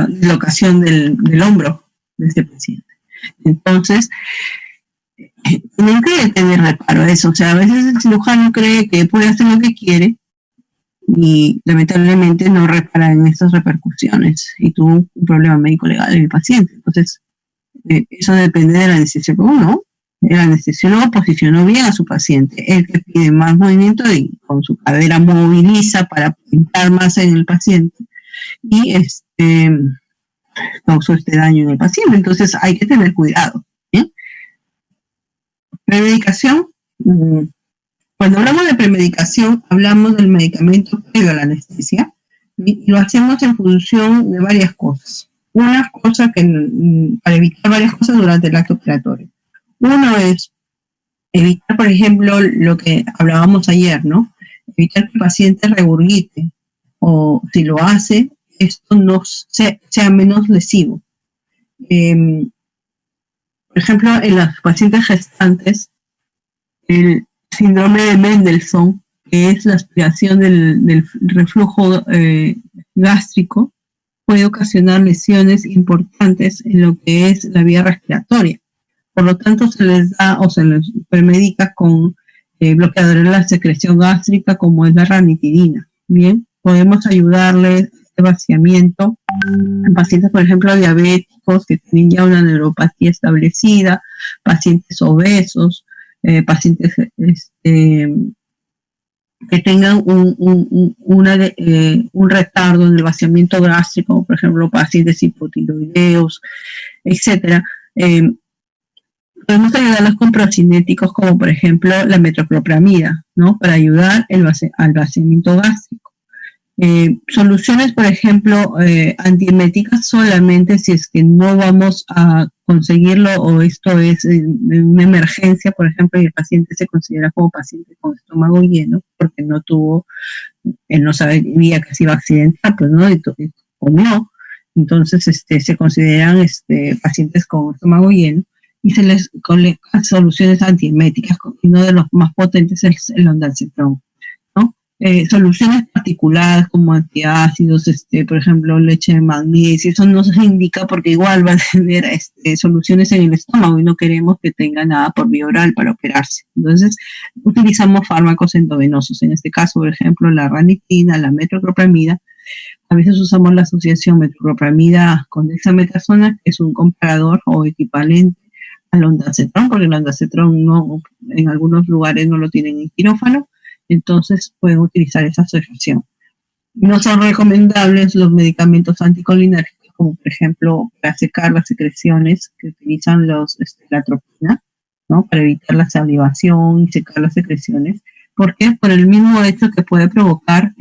dislocación del hombro de este paciente. Entonces, no cree tener reparo a eso. O sea, a veces el cirujano cree que puede hacer lo que quiere y lamentablemente no repara en estas repercusiones y tuvo un problema médico legal en el paciente. Entonces, eso depende de la anestesiólogo, ¿no? El anestesiólogo posicionó bien a su paciente, el que pide más movimiento y con su cadera moviliza para pintar más en el paciente y causó este daño en el paciente. Entonces hay que tener cuidado. ¿Sí? Premedicación. Cuando hablamos de premedicación, hablamos del medicamento previo a la anestesia y lo hacemos en función de varias cosas. Una cosa para evitar varias cosas durante el acto operatorio. Uno es evitar, por ejemplo, lo que hablábamos ayer, ¿no? Evitar que el paciente regurgite o si lo hace, esto no sea menos lesivo. Por ejemplo, en los pacientes gestantes, el síndrome de Mendelssohn, que es la aspiración del reflujo gástrico, puede ocasionar lesiones importantes en lo que es la vía respiratoria. Por lo tanto, se les da o se les premedica con bloqueadores de la secreción gástrica, como es la ranitidina. Bien, podemos ayudarles a este vaciamiento en pacientes, por ejemplo, diabéticos que tienen ya una neuropatía establecida, pacientes obesos, pacientes que tengan un retardo en el vaciamiento gástrico, por ejemplo, pacientes hipotiroideos, etcétera. Podemos ayudarlos con procinéticos como, por ejemplo, la metoclopramida, ¿no? Para ayudar al vaciamiento gástrico. Soluciones, por ejemplo, antieméticas solamente si es que no vamos a conseguirlo o esto es una emergencia, por ejemplo, y el paciente se considera como paciente con estómago lleno porque él no sabía que se iba a accidentar, pues, ¿no? Y comió. Entonces, se consideran pacientes con estómago lleno y se les coloca soluciones antieméticas, y uno de los más potentes es el ondansetron, ¿no? Soluciones particulares como antiácidos, por ejemplo, leche de magnesio, eso no se indica porque igual va a tener soluciones en el estómago y no queremos que tenga nada por vía oral para operarse. Entonces, utilizamos fármacos endovenosos, en este caso, por ejemplo, la ranitidina, la metoclopramida. A veces usamos la asociación metoclopramida con dexametasona, que es un comparador o equivalente al ondansetron, porque el ondansetron en algunos lugares no lo tienen en quirófano, entonces pueden utilizar esa asociación. No son recomendables los medicamentos anticolinérgicos, como por ejemplo para secar las secreciones que utilizan la atropina, ¿no? Para evitar la salivación y secar las secreciones. ¿Por qué? Por el mismo hecho que puede provocar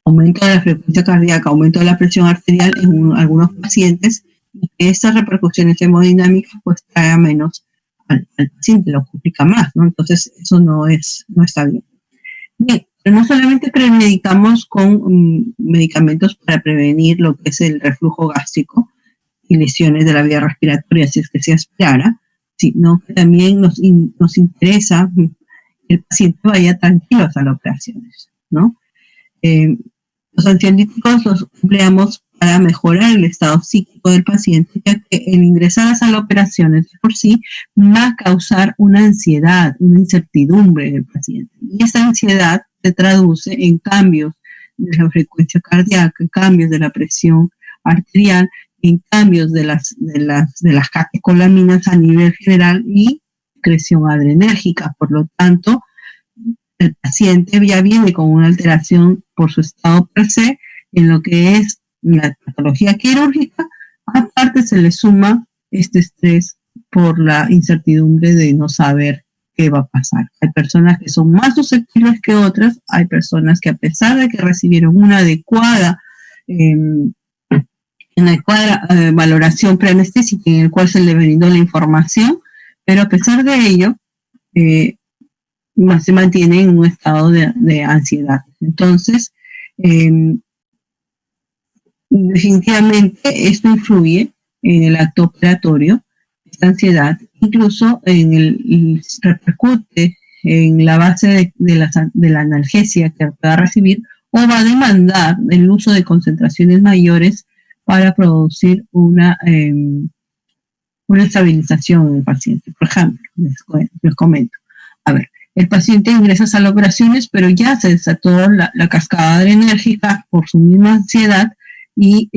aumento de la frecuencia cardíaca, aumento de la presión arterial en algunos pacientes, y que estas repercusiones hemodinámicas pues trae menos al paciente, lo complica más, ¿no? Entonces eso no está bien. Bien, pero no solamente premedicamos con medicamentos para prevenir lo que es el reflujo gástrico y lesiones de la vía respiratoria, si es que se aspirara, sino que también nos interesa que el paciente vaya tranquilo a las operaciones, ¿no? Los ansiolíticos los empleamos para mejorar el estado psíquico del paciente, ya que el ingresar a las operaciones de por sí va a causar una ansiedad, una incertidumbre en el paciente. Y esa ansiedad se traduce en cambios de la frecuencia cardíaca, en cambios de la presión arterial, en cambios de las catecolaminas a nivel general y secreción adrenérgica. Por lo tanto, el paciente ya viene con una alteración por su estado per se en lo que es la patología quirúrgica. Aparte se le suma este estrés por la incertidumbre de no saber qué va a pasar. Hay personas que son más susceptibles que otras, hay personas que a pesar de que recibieron una adecuada valoración preanestésica en el cual se le brindó la información, pero a pesar de ello se mantiene en un estado de ansiedad. Entonces, definitivamente esto influye en el acto operatorio, esta ansiedad, incluso repercute en la base de la analgesia que pueda recibir o va a demandar el uso de concentraciones mayores para producir una una estabilización en el paciente. Por ejemplo, les comento. A ver, el paciente ingresa a las operaciones, pero ya se desató la cascada adrenérgica por su misma ansiedad y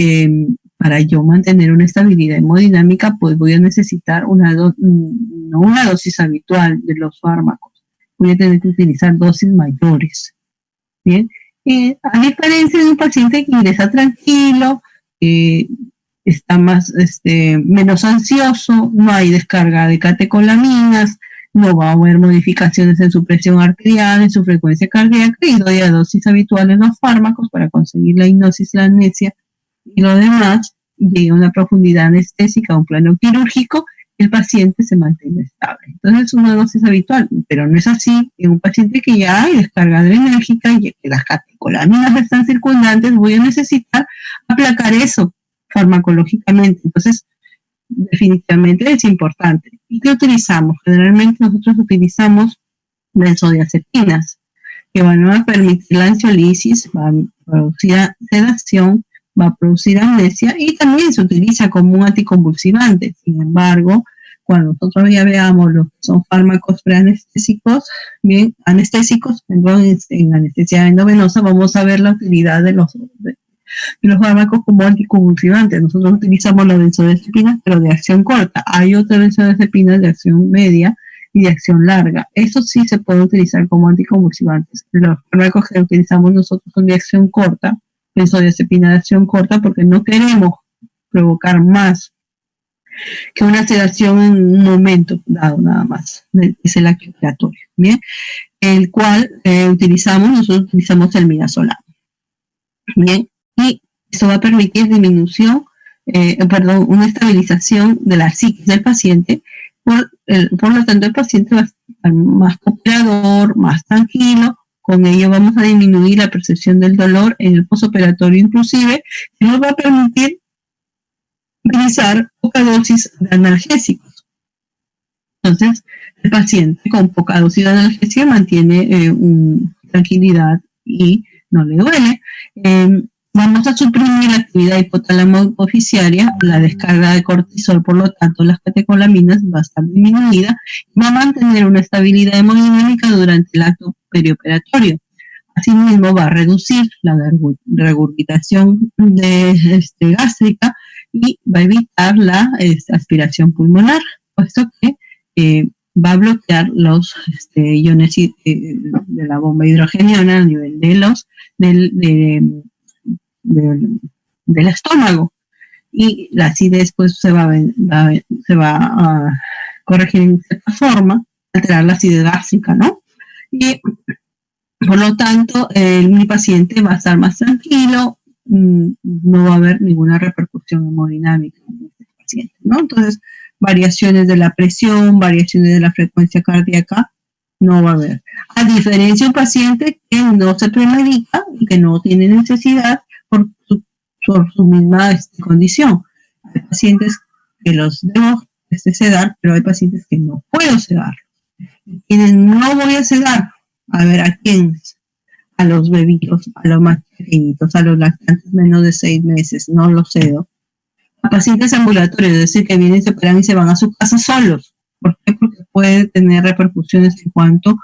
para yo mantener una estabilidad hemodinámica, pues voy a necesitar no una dosis habitual de los fármacos. Voy a tener que utilizar dosis mayores. Bien, a diferencia de un paciente que ingresa tranquilo, está menos ansioso, no hay descarga de catecolaminas, no va a haber modificaciones en su presión arterial, en su frecuencia cardíaca, y doy a dosis habituales los fármacos para conseguir la hipnosis, la amnesia y lo demás, llega a una profundidad anestésica, a un plano quirúrgico, el paciente se mantiene estable. Entonces es una dosis habitual, pero no es así en un paciente que ya hay descarga adrenérgica y que las catecolaminas están circundantes, voy a necesitar aplacar eso farmacológicamente. Entonces, definitivamente es importante. ¿Y qué utilizamos? Generalmente nosotros utilizamos benzodiazepinas, que van a permitir la ansiolisis, van a producir sedación, va a producir amnesia y también se utiliza como un anticonvulsivante. Sin embargo, cuando nosotros ya veamos lo que son fármacos preanestésicos, en anestesia endovenosa, vamos a ver la utilidad de los fármacos como anticonvulsivantes. Nosotros utilizamos las benzodiazepinas, pero de acción corta. Hay otras benzodiazepinas de acción media y de acción larga. Eso sí se puede utilizar como anticonvulsivantes. Los fármacos que utilizamos nosotros son de acción corta, benzodiazepina de acción corta, porque no queremos provocar más que una sedación en un momento dado nada más. Es el acto operatorio. Bien, el cual nosotros utilizamos el midazolam. Bien, y esto va a permitir una estabilización de la psiquis del paciente. Por lo tanto, el paciente va a estar más cooperador, más tranquilo. Con ello vamos a disminuir la percepción del dolor en el postoperatorio inclusive, y nos va a permitir utilizar poca dosis de analgésicos. Entonces, el paciente con poca dosis de analgesia mantiene tranquilidad y no le duele. Vamos a suprimir la actividad hipotálamo-hipoficiaria, la descarga de cortisol, por lo tanto las catecolaminas va a estar disminuida y va a mantener una estabilidad hemodinámica durante el acto perioperatorio. Asimismo va a reducir la regurgitación gástrica y va a evitar la aspiración pulmonar, puesto que va a bloquear los iones de la bomba hidrogeniana a nivel del estómago, y la acidez pues se va a corregir en cierta forma, alterar la acidez gástrica, ¿no? Y por lo tanto mi paciente va a estar más tranquilo, no va a haber ninguna repercusión hemodinámica en este paciente, ¿no? Entonces, variaciones de la presión, variaciones de la frecuencia cardíaca, no va a haber. A diferencia de un paciente que no se premedica y que no tiene necesidad por su misma condición. Hay pacientes que los debo sedar, pero hay pacientes que no puedo sedar. Quienes no voy a sedar, a ver, ¿a quiénes? A los bebitos, a los más pequeñitos, a los lactantes menos de 6 meses, no los cedo. A pacientes ambulatorios, es decir, que vienen, se operan y se van a su casa solos. ¿Por qué? Porque puede tener repercusiones en cuanto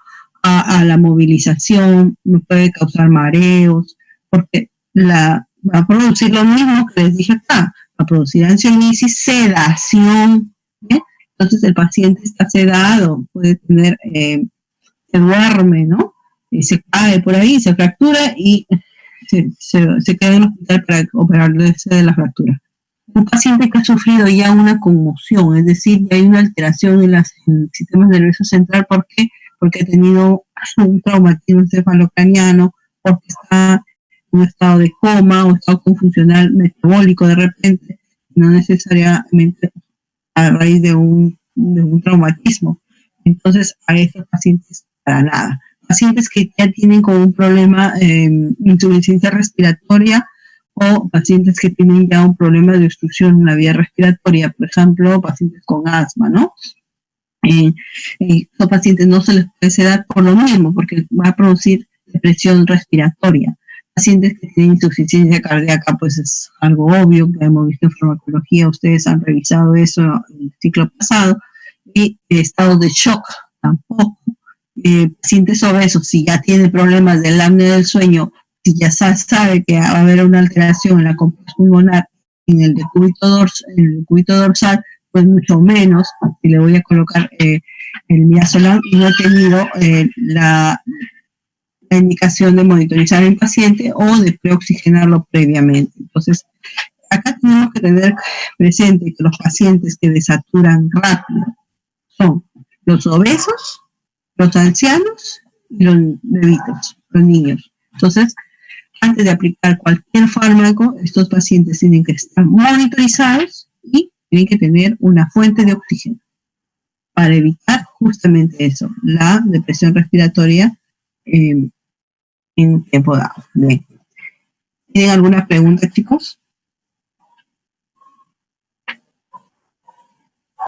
a la movilización, me puede causar mareos, porque va a producir lo mismo que les dije acá, va a producir ansiolisis, sedación, ¿eh? Entonces el paciente está sedado, puede tener, se duerme, ¿no? Se cae por ahí, se fractura y se queda en el hospital para operarle de la fractura. Un paciente que ha sufrido ya una conmoción, es decir, ya hay una alteración en el sistema nervioso central. ¿Por qué? Porque ha tenido un traumatismo encefalocraniano, porque está en un estado de coma o estado confuncional metabólico de repente, no necesariamente a raíz de un traumatismo. Entonces, a estos pacientes para nada. Pacientes que ya tienen como un problema insuficiencia respiratoria, o pacientes que tienen ya un problema de obstrucción en la vía respiratoria, por ejemplo, pacientes con asma, ¿no? Estos pacientes no se les puede sedar por lo mismo, porque va a producir depresión respiratoria. Pacientes que tienen insuficiencia cardíaca, pues es algo obvio, que hemos visto en farmacología, ustedes han revisado eso en el ciclo pasado, y estados de shock tampoco. Pacientes obesos, si ya tiene problemas del apnea del sueño, si ya sabe que va a haber una alteración en la compás pulmonar, en el decúbito dorsal, pues mucho menos. Si le voy a colocar el midazolam y no he tenido la indicación de monitorizar al paciente o de preoxigenarlo previamente. Entonces, acá tenemos que tener presente que los pacientes que desaturan rápido son los obesos, los ancianos y los bebitos, los niños. Entonces, antes de aplicar cualquier fármaco, estos pacientes tienen que estar monitorizados y tienen que tener una fuente de oxígeno para evitar justamente eso, la depresión respiratoria en tiempo dado. ¿Tienen alguna pregunta, chicos?